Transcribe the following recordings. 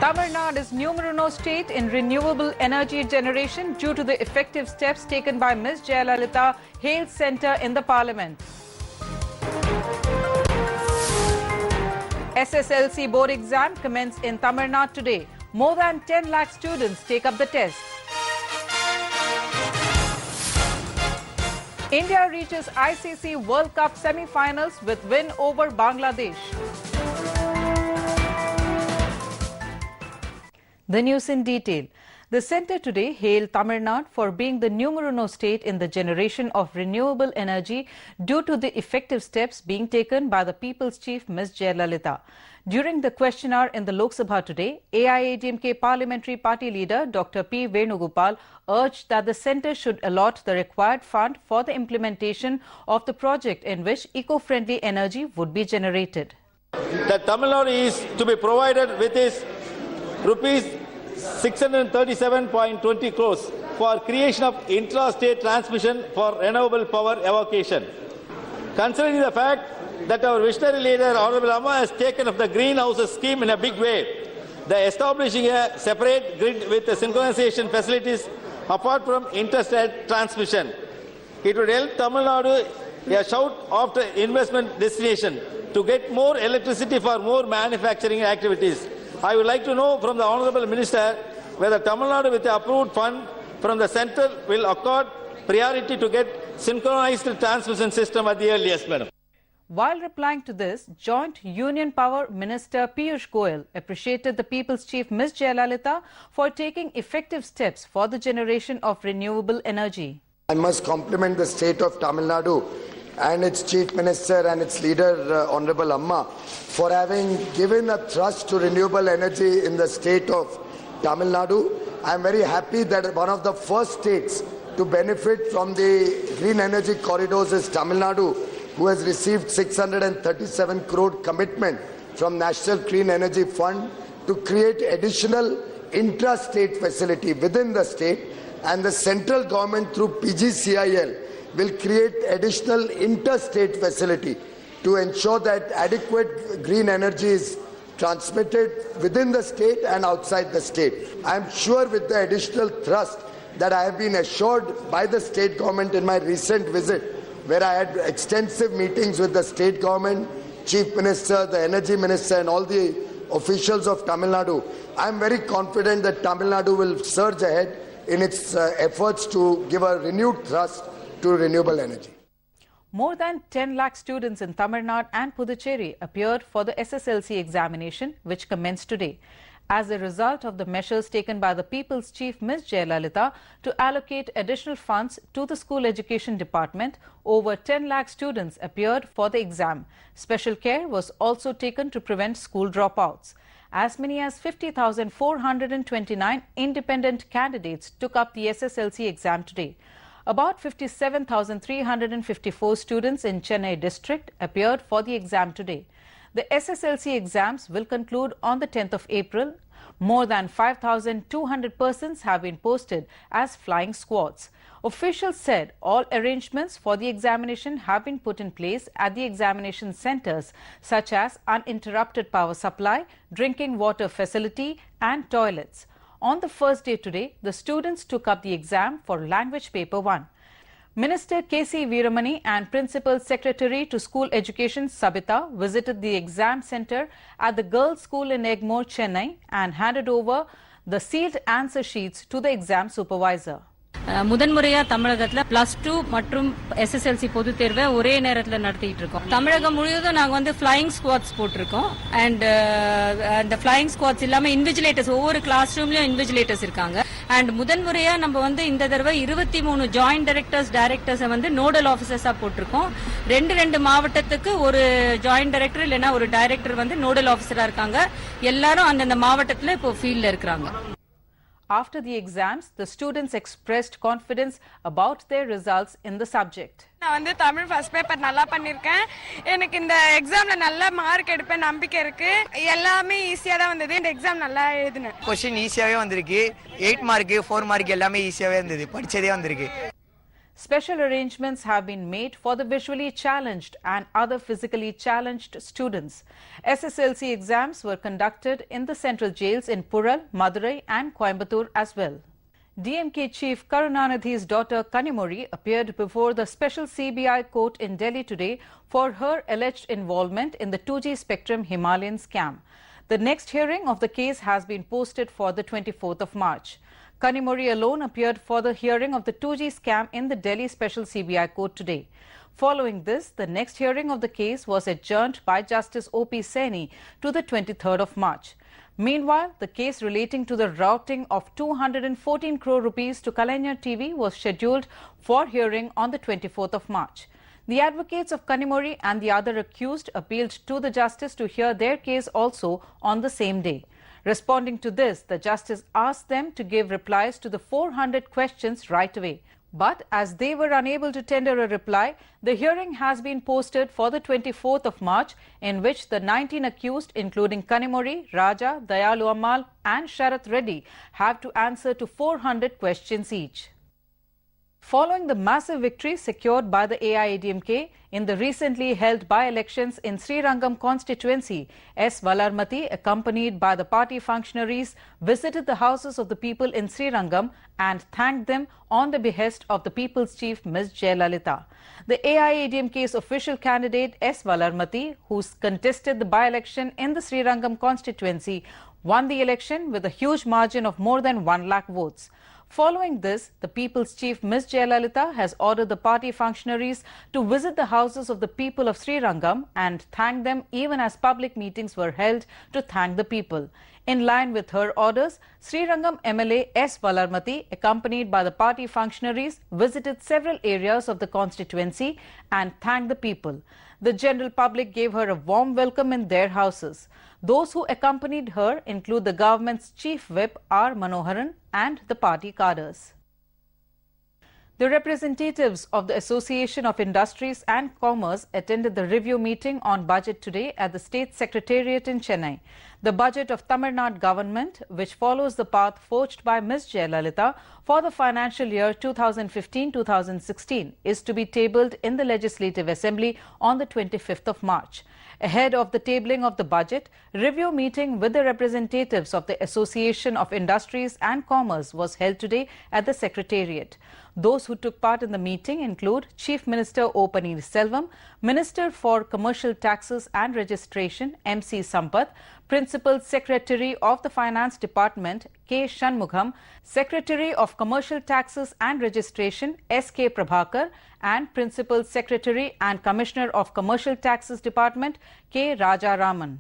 Tamil Nadu is numero uno state in renewable energy generation due to the effective steps taken by Ms. Jaya Hale Centre in the Parliament. SSLC board exam commenced in Tamil Nadu today. More than 10 lakh students take up the test. India reaches ICC World Cup semi-finals with win over Bangladesh. The news in detail. The centre today hailed Tamil Nadu for being the numero uno state in the generation of renewable energy due to the effective steps being taken by the People's Chief Ms. Jaya. During the question hour in the Lok Sabha today, AIADMK Parliamentary Party leader Dr. P. Venugopal urged that the centre should allot the required fund for the implementation of the project in which eco-friendly energy would be generated. That Tamil Nadu is to be provided with is rupees 637.20 crores for creation of intra-state transmission for renewable power evocation. Considering the fact that our visionary leader Honorable Amma has taken up the greenhouses scheme in a big way, the establishing a separate grid with the synchronization facilities apart from interstate transmission, it would help Tamil Nadu a shout after investment destination to get more electricity for more manufacturing activities. I would like to know from the Honourable Minister whether Tamil Nadu with the approved fund from the centre will accord priority to get synchronized transmission system at the earliest, Madam. While replying to this, Joint Union Power Minister Piyush Goyal appreciated the People's Chief Ms. Jaya for taking effective steps for the generation of renewable energy. I must compliment the state of Tamil Nadu and its Chief Minister and its leader, Honorable Amma, for having given a thrust to renewable energy in the state of Tamil Nadu. I am very happy that one of the first states to benefit from the green energy corridors is Tamil Nadu, who has received 637 crore commitment from National Clean Energy Fund to create additional intra-state facility within the state, and the central government through PGCIL will create additional interstate facility to ensure that adequate green energy is transmitted within the state and outside the state. I am sure with the additional thrust that I have been assured by the state government in my recent visit, where I had extensive meetings with the state government, Chief Minister, the Energy Minister and all the officials of Tamil Nadu, I am very confident that Tamil Nadu will surge ahead in its efforts to give a renewed thrust to renewable energy. More than 10 lakh students in Tamil Nadu and Puducherry appeared for the SSLC examination, which commenced today. As a result of the measures taken by the People's Chief Ms. Jaya to allocate additional funds to the School Education Department, over 10 lakh students appeared for the exam. Special care was also taken to prevent school dropouts. As many as 50,429 independent candidates took up the SSLC exam today. About 57,354 students in Chennai district appeared for the exam today. The SSLC exams will conclude on the 10th of April. More than 5,200 persons have been posted as flying squads. Officials said all arrangements for the examination have been put in place at the examination centres, such as uninterrupted power supply, drinking water facility and toilets. On the first day today, the students took up the exam for language paper 1. Minister K.C. Veeramani and Principal Secretary to School Education Sabita visited the exam centre at the Girls' School in Egmore, Chennai and handed over the sealed answer sheets to the exam supervisor. முதன்முறையா தமிழகத்துல +2 மற்றும் SSLC பொது தேர்வை ஒரே நேரத்துல நடத்திட்டு இருக்கோம். தமிழகம் முழுவதும் நாங்க வந்து ஃளையிங் ஸ்குவாட்ஸ் போட்டுருக்கோம். அண்ட் அந்த ஃளையிங் ஸ்குவாட்ஸ் இல்லாம இன்விஜிலேட்டர்ஸ் ஒவ்வொரு கிளாஸ் ரூம்லயும் இன்விஜிலேட்டர்ஸ் இருக்காங்க. அண்ட் முதன்முறையா நம்ம வந்து இந்த தடவை 23 ஜாயிண்ட் டைரக்டர்ஸ் வந்து நோடல் ஆபீசர்ஸா போட்டிருக்கோம். ரெண்டு மாவட்டத்துக்கு ஒரு ஜாயிண்ட் டைரக்டர் இல்லனா ஒரு டைரக்டர் வந்து நோடல் ஆபீசரா இருக்காங்க. எல்லாரும் அந்தந்த மாவட்டத்துல இப்போ ஃபீல்ட்ல இருக்காங்க. After the exams, the students expressed confidence about their results in the subject. நான் வந்து தமிழ் ஃபர்ஸ்ட் பேப்பர் நல்லா பண்ணிருக்கேன். எனக்கு இந்த எக்ஸாம்ல நல்ல மார்க் எடுப்பேன் நம்பிக்கை இருக்கு. எல்லாமே ஈஸியா தான் வந்தது. இந்த எக்ஸாம் நல்லா எழுதினேன். क्वेश्चन ஈஸியாவே வந்திருக்கு. 8 மார்க் 4 மார்க் எல்லாமே ஈஸியாவே இருந்தது. படிச்சதே வந்திருக்கு. Special arrangements have been made for the visually challenged and other physically challenged students. SSLC exams were conducted in the central jails in Pural, Madurai and Coimbatore as well. DMK Chief Karunanidhi's daughter Kanimuri appeared before the special CBI court in Delhi today for her alleged involvement in the 2G spectrum Himalayan scam. The next hearing of the case has been posted for the 24th of March. Kanimuri alone appeared for the hearing of the 2G scam in the Delhi special CBI court today. Following this, the next hearing of the case was adjourned by Justice O.P. Saini to the 23rd of March. Meanwhile, the case relating to the routing of 214 crore rupees to Kalainar TV was scheduled for hearing on the 24th of March. The advocates of Kanimuri and the other accused appealed to the justice to hear their case also on the same day. Responding to this, the justice asked them to give replies to the 400 questions right away. But as they were unable to tender a reply, the hearing has been posted for the 24th of March, in which the 19 accused, including Kanimuri, Raja, Dayalu Ammal and Sharath Reddy, have to answer to 400 questions each. Following the massive victory secured by the AIADMK in the recently held by-elections in Srirangam constituency, S. Valarmati, accompanied by the party functionaries, visited the houses of the people in Srirangam and thanked them on the behest of the people's chief, Ms. Jaya. The AIADMK's official candidate, S. Valarmati, who contested the by-election in the Srirangam constituency, won the election with a huge margin of more than 1 lakh votes. Following this, the people's chief, Ms. Jaya has ordered the party functionaries to visit the houses of the people of Srirangam and thank them even as public meetings were held to thank the people. In line with her orders, Srirangam MLA S. Valarmati, accompanied by the party functionaries, visited several areas of the constituency and thanked the people. The general public gave her a warm welcome in their houses. Those who accompanied her include the government's chief whip R. Manoharan and the party cadres. The representatives of the Association of Industries and Commerce attended the review meeting on budget today at the State Secretariat in Chennai. The budget of Tamil Nadu government, which follows the path forged by Ms. Jaya for the financial year 2015-2016, is to be tabled in the Legislative Assembly on the 25th of March. Ahead of the tabling of the budget, review meeting with the representatives of the Association of Industries and Commerce was held today at the Secretariat. Those who took part in the meeting include Chief Minister O. Paneerselvam, Minister for Commercial Taxes and Registration M.C. Sampath, Principal Secretary of the Finance Department K. Shanmugham, Secretary of Commercial Taxes and Registration S.K. Prabhakar, and Principal Secretary and Commissioner of Commercial Taxes Department K. Rajaraman.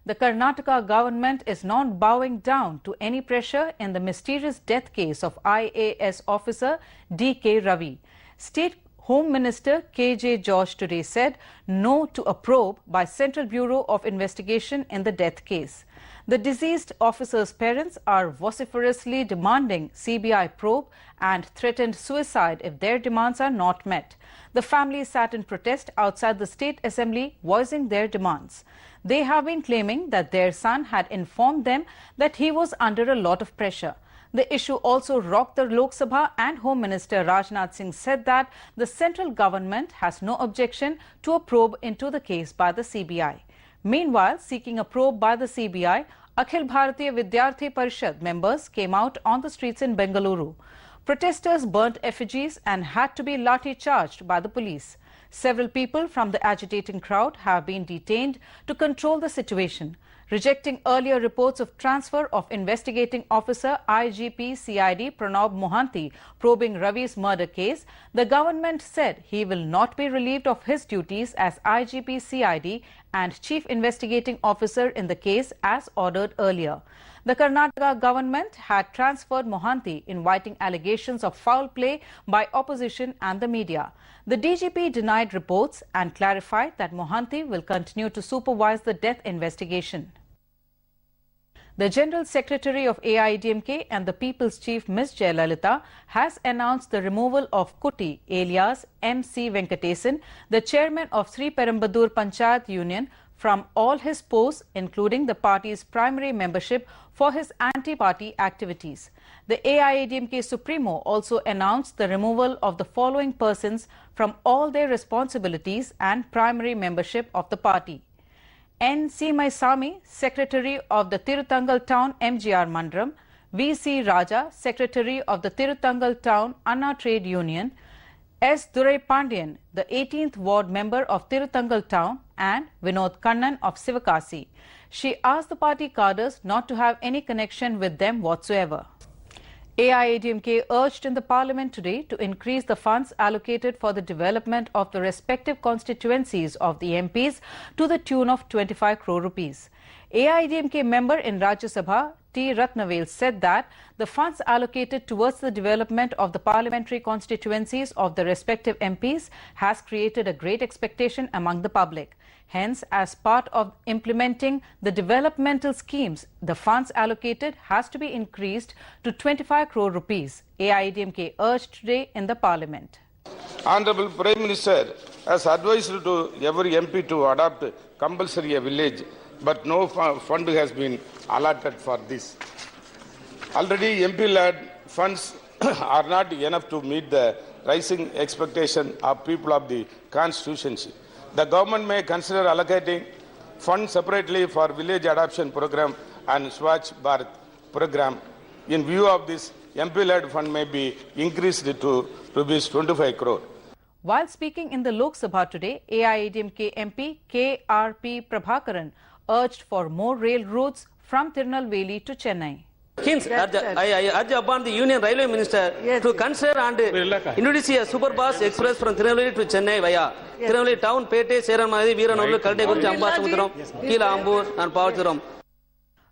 The Karnataka government is not bowing down to any pressure in the mysterious death case of IAS officer D.K. Ravi. State Home Minister K.J. George today said no to a probe by Central Bureau of Investigation in the death case. The deceased officer's parents are vociferously demanding CBI probe and threatened suicide if their demands are not met. The family sat in protest outside the State Assembly voicing their demands. They have been claiming that their son had informed them that he was under a lot of pressure. The issue also rocked the Lok Sabha, and Home Minister Rajnath Singh said that the central government has no objection to a probe into the case by the CBI. Meanwhile, seeking a probe by the CBI, Akhil Bharatiya Vidyarthi Parishad members came out on the streets in Bengaluru. Protesters burnt effigies and had to be lathi-charged by the police. Several people from the agitating crowd have been detained to control the situation. Rejecting earlier reports of transfer of investigating officer IGP CID Pranab Mohanty probing Ravi's murder case, the government said he will not be relieved of his duties as IGP CID and Chief Investigating Officer in the case as ordered earlier. The Karnataka government had transferred Mohanty, inviting allegations of foul play by opposition and the media. The DGP denied reports and clarified that Mohanty will continue to supervise the death investigation. The General Secretary of AIADMK and the People's Chief Ms. Jaya has announced the removal of Kuti alias M.C. Venkatesan, the chairman of Sri Perumbudur Panchayat Union, from all his posts, including the party's primary membership, for his anti-party activities. The AIADMK Supremo also announced the removal of the following persons from all their responsibilities and primary membership of the party: N. Sami, Secretary of the Tiruthangal Town MGR Mandram; V.C. Raja, Secretary of the Tiruthangal Town Anna Trade Union; S. Durai Pandian, the 18th Ward member of Tiruthangal Town; and Vinod Kannan of Sivakasi. She asked the party cadres not to have any connection with them whatsoever. AIADMK urged in the parliament today to increase the funds allocated for the development of the respective constituencies of the MPs to the tune of 25 crore rupees. AIADMK member in Rajya Sabha T. Ratnavel said that the funds allocated towards the development of the parliamentary constituencies of the respective MPs has created a great expectation among the public. Hence, as part of implementing the developmental schemes, the funds allocated has to be increased to 25 crore rupees, AIADMK urged today in the parliament. Honorable Prime Minister has advised to every MP to adopt compulsory a village, but no fund has been allotted for this. Already MP-led funds are not enough to meet the rising expectation of people of the constituency. The government may consider allocating funds separately for village adoption program and Swachh Bharat program. In view of this, MP-led fund may be increased to rupees 25 crore. While speaking in the Lok Sabha today, AIADMK MP K.R.P. Prabhakaran urged for more rail routes from Tirunelveli to Chennai. Hence, I urge upon the Union Railway Minister to consider and introduce a superfast express from Tirunelveli to Chennai via Tirunelveli town, Pete, Seranmadi, Veeranur, Kaldeguchi, Ambasumudaram, Kila Ambur and Pavachuram.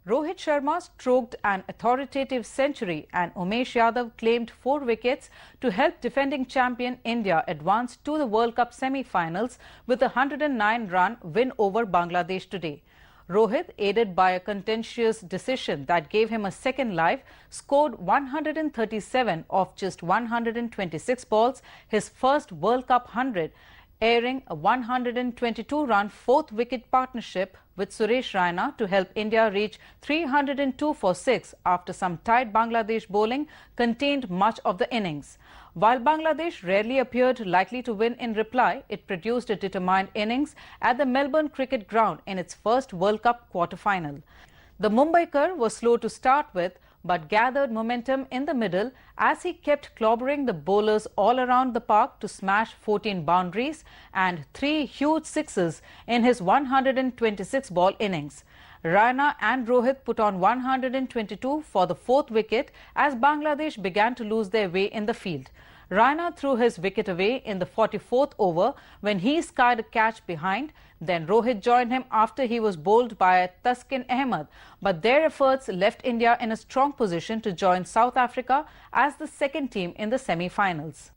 Rohit Sharma stroked an authoritative century and Umesh Yadav claimed 4 wickets to help defending champion India advance to the World Cup semi-finals with a 109-run win over Bangladesh today. Rohit, aided by a contentious decision that gave him a second life, scored 137 off just 126 balls, his first World Cup 100, airing a 122-run 4th wicket partnership with Suresh Raina to help India reach 302 for 6 after some tight Bangladesh bowling contained much of the innings. While Bangladesh rarely appeared likely to win in reply, it produced a determined innings at the Melbourne Cricket Ground in its first World Cup quarter-final. The Mumbaikar was slow to start with, but gathered momentum in the middle as he kept clobbering the bowlers all around the park to smash 14 boundaries and 3 huge sixes in his 126-ball innings. Raina and Rohit put on 122 for the 4th wicket as Bangladesh began to lose their way in the field. Raina threw his wicket away in the 44th over when he skied a catch behind. Then Rohit joined him after he was bowled by Taskin Ahmed. But their efforts left India in a strong position to join South Africa as the second team in the semi-finals.